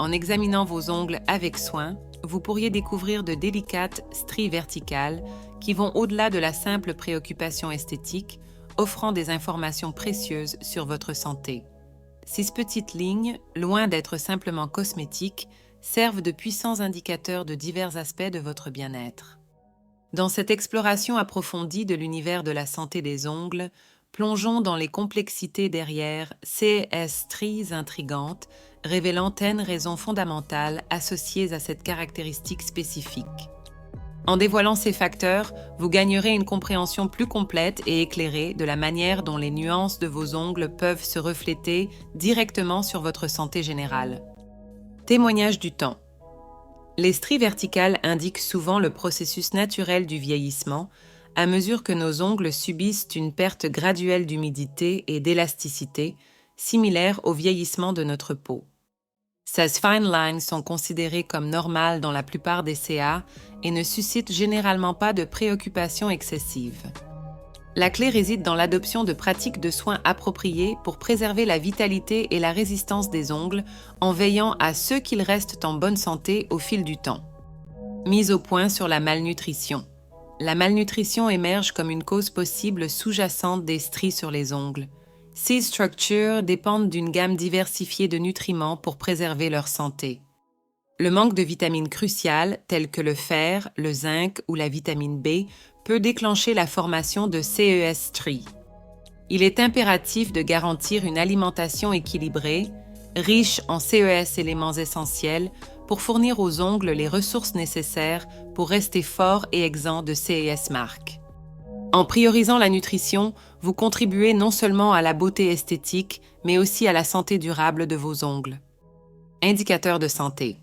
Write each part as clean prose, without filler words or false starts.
en examinant vos ongles avec soin, vous pourriez découvrir de délicates stries verticales qui vont au-delà de la simple préoccupation esthétique, offrant des informations précieuses sur votre santé. Ces petites lignes, loin d'être simplement cosmétiques, servent de puissants indicateurs de divers aspects de votre bien-être. Dans cette exploration approfondie de l'univers de la santé des ongles, plongeons dans les complexités derrière ces stries intrigantes, révélant N raisons fondamentales associées à cette caractéristique spécifique. En dévoilant ces facteurs, vous gagnerez une compréhension plus complète et éclairée de la manière dont les nuances de vos ongles peuvent se refléter directement sur votre santé générale. Témoignage du temps. Les stries verticales indiquent souvent le processus naturel du vieillissement, à mesure que nos ongles subissent une perte graduelle d'humidité et d'élasticité, similaire au vieillissement de notre peau. Ces fine lines sont considérées comme normales dans la plupart des CA et ne suscitent généralement pas de préoccupations excessives. La clé réside dans l'adoption de pratiques de soins appropriées pour préserver la vitalité et la résistance des ongles en veillant à ce qu'ils restent en bonne santé au fil du temps. Mise au point sur la malnutrition. La malnutrition émerge comme une cause possible sous-jacente des stries sur les ongles. Ces structures dépendent d'une gamme diversifiée de nutriments pour préserver leur santé. Le manque de vitamines cruciales, telles que le fer, le zinc ou la vitamine B, peut déclencher la formation de CES stries. Il est impératif de garantir une alimentation équilibrée, riche en CES éléments essentiels, pour fournir aux ongles les ressources nécessaires pour rester forts et exempts de CES marques. En priorisant la nutrition, vous contribuez non seulement à la beauté esthétique, mais aussi à la santé durable de vos ongles. Indicateurs de santé.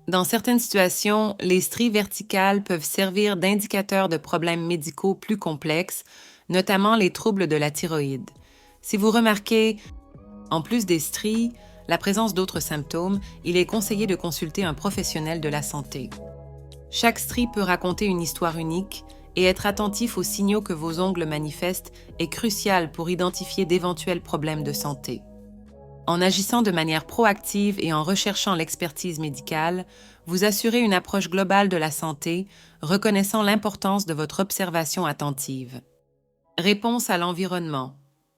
Dans certaines situations, les stries verticales peuvent servir d'indicateurs de problèmes médicaux plus complexes, notamment les troubles de la thyroïde. Si vous remarquez, en plus des stries, la présence d'autres symptômes, il est conseillé de consulter un professionnel de la santé. Chaque strie peut raconter une histoire unique, et être attentif aux signaux que vos ongles manifestent est crucial pour identifier d'éventuels problèmes de santé. En agissant de manière proactive et en recherchant l'expertise médicale, vous assurez une approche globale de la santé, reconnaissant l'importance de votre observation attentive. Réponse à l'environnement.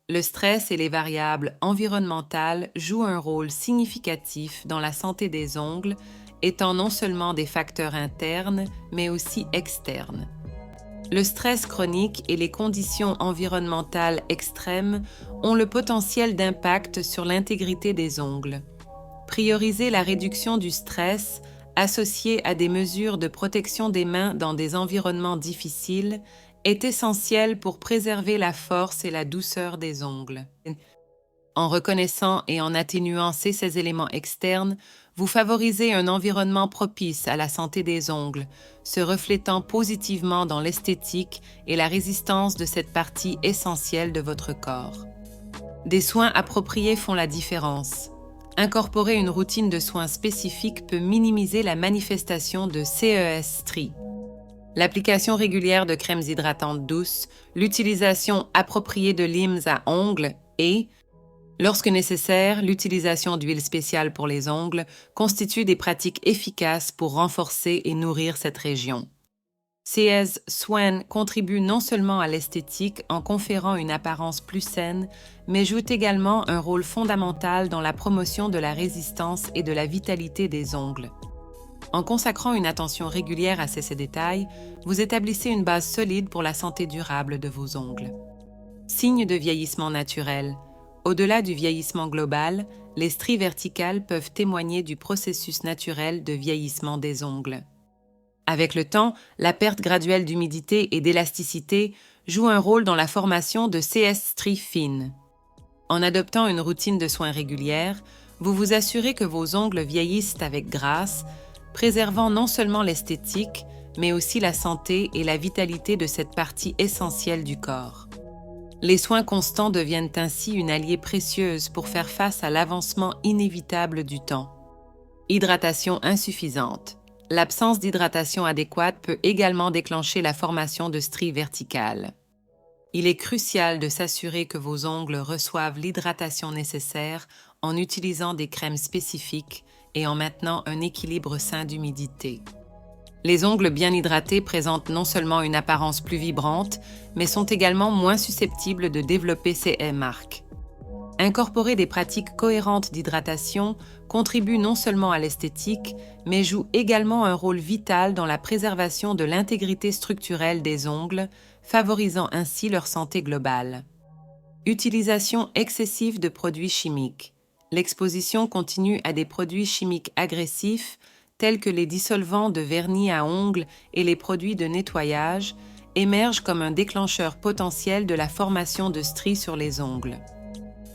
Le stress et les variables environnementales jouent un rôle significatif dans la santé des ongles, étant non seulement des facteurs internes, mais aussi externes. Le stress chronique et les conditions environnementales extrêmes ont le potentiel d'impact sur l'intégrité des ongles. Prioriser la réduction du stress associé à des mesures de protection des mains dans des environnements difficiles est essentiel pour préserver la force et la douceur des ongles. En reconnaissant et en atténuant ces éléments externes, vous favorisez un environnement propice à la santé des ongles, se reflétant positivement dans l'esthétique et la résistance de cette partie essentielle de votre corps. Des soins appropriés font la différence. Incorporer une routine de soins spécifique peut minimiser la manifestation de CES stries. L'application régulière de crèmes hydratantes douces, l'utilisation appropriée de limes à ongles et, lorsque nécessaire, l'utilisation d'huile spéciale pour les ongles constituent des pratiques efficaces pour renforcer et nourrir cette région. Ces soins contribuent non seulement à l'esthétique en conférant une apparence plus saine, mais jouent également un rôle fondamental dans la promotion de la résistance et de la vitalité des ongles. En consacrant une attention régulière à ces détails, vous établissez une base solide pour la santé durable de vos ongles. Signes de vieillissement naturel. Au-delà du vieillissement global, les stries verticales peuvent témoigner du processus naturel de vieillissement des ongles. Avec le temps, la perte graduelle d'humidité et d'élasticité joue un rôle dans la formation de ces stries fines. En adoptant une routine de soins régulière, vous vous assurez que vos ongles vieillissent avec grâce, préservant non seulement l'esthétique, mais aussi la santé et la vitalité de cette partie essentielle du corps. Les soins constants deviennent ainsi une alliée précieuse pour faire face à l'avancement inévitable du temps. Hydratation insuffisante. L'absence d'hydratation adéquate peut également déclencher la formation de stries verticales. Il est crucial de s'assurer que vos ongles reçoivent l'hydratation nécessaire en utilisant des crèmes spécifiques et en maintenant un équilibre sain d'humidité. Les ongles bien hydratés présentent non seulement une apparence plus vibrante, mais sont également moins susceptibles de développer ces marques. Incorporer des pratiques cohérentes d'hydratation contribue non seulement à l'esthétique, mais joue également un rôle vital dans la préservation de l'intégrité structurelle des ongles, favorisant ainsi leur santé globale. Utilisation excessive de produits chimiques. L'exposition continue à des produits chimiques agressifs, tels que les dissolvants de vernis à ongles et les produits de nettoyage, émerge comme un déclencheur potentiel de la formation de stries sur les ongles.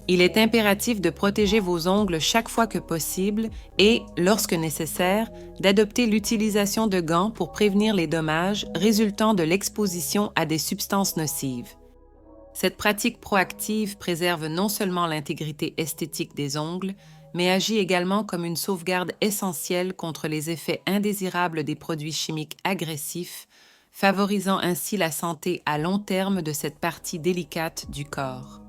Il est impératif de protéger vos ongles chaque fois que possible et, lorsque nécessaire, d'adopter l'utilisation de gants pour prévenir les dommages résultant de l'exposition à des substances nocives. Cette pratique proactive préserve non seulement l'intégrité esthétique des ongles, mais agit également comme une sauvegarde essentielle contre les effets indésirables des produits chimiques agressifs, favorisant ainsi la santé à long terme de cette partie délicate du corps.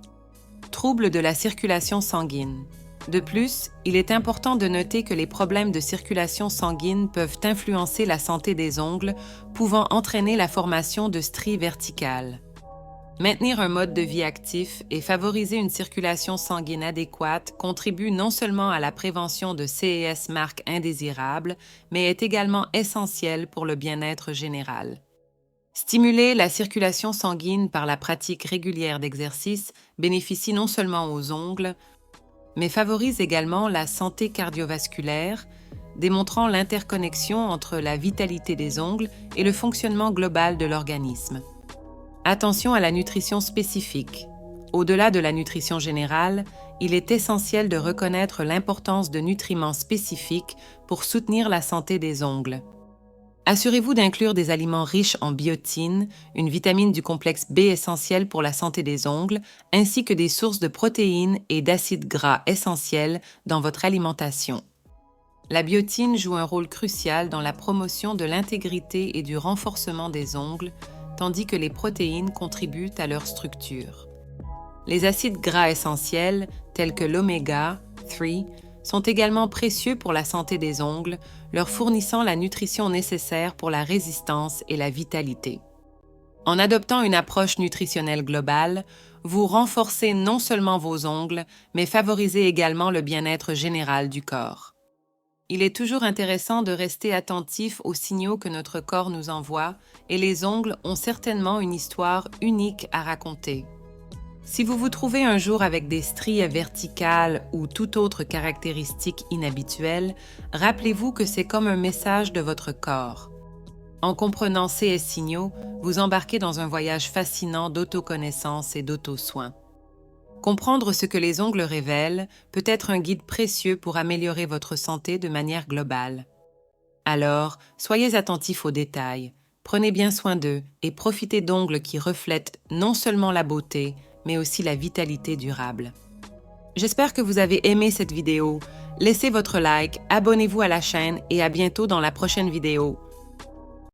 Troubles de la circulation sanguine. De plus, il est important de noter que les problèmes de circulation sanguine peuvent influencer la santé des ongles, pouvant entraîner la formation de stries verticales. Maintenir un mode de vie actif et favoriser une circulation sanguine adéquate contribue non seulement à la prévention de ces marques indésirables, mais est également essentiel pour le bien-être général. Stimuler la circulation sanguine par la pratique régulière d'exercice bénéficie non seulement aux ongles, mais favorise également la santé cardiovasculaire, démontrant l'interconnexion entre la vitalité des ongles et le fonctionnement global de l'organisme. Attention à la nutrition spécifique. Au-delà de la nutrition générale, il est essentiel de reconnaître l'importance de nutriments spécifiques pour soutenir la santé des ongles. Assurez-vous d'inclure des aliments riches en biotine, une vitamine du complexe B essentielle pour la santé des ongles, ainsi que des sources de protéines et d'acides gras essentiels dans votre alimentation. La biotine joue un rôle crucial dans la promotion de l'intégrité et du renforcement des ongles, tandis que les protéines contribuent à leur structure. Les acides gras essentiels, tels que l'oméga 3, sont également précieux pour la santé des ongles, leur fournissant la nutrition nécessaire pour la résistance et la vitalité. En adoptant une approche nutritionnelle globale, vous renforcez non seulement vos ongles, mais favorisez également le bien-être général du corps. Il est toujours intéressant de rester attentif aux signaux que notre corps nous envoie, et les ongles ont certainement une histoire unique à raconter. Si vous vous trouvez un jour avec des stries verticales ou toute autre caractéristique inhabituelle, rappelez-vous que c'est comme un message de votre corps. En comprenant ces signaux, vous embarquez dans un voyage fascinant d'autoconnaissance et d'auto-soin. Comprendre ce que les ongles révèlent peut être un guide précieux pour améliorer votre santé de manière globale. Alors, soyez attentifs aux détails, prenez bien soin d'eux et profitez d'ongles qui reflètent non seulement la beauté, mais aussi la vitalité durable. J'espère que vous avez aimé cette vidéo. Laissez votre like, abonnez-vous à la chaîne et à bientôt dans la prochaine vidéo.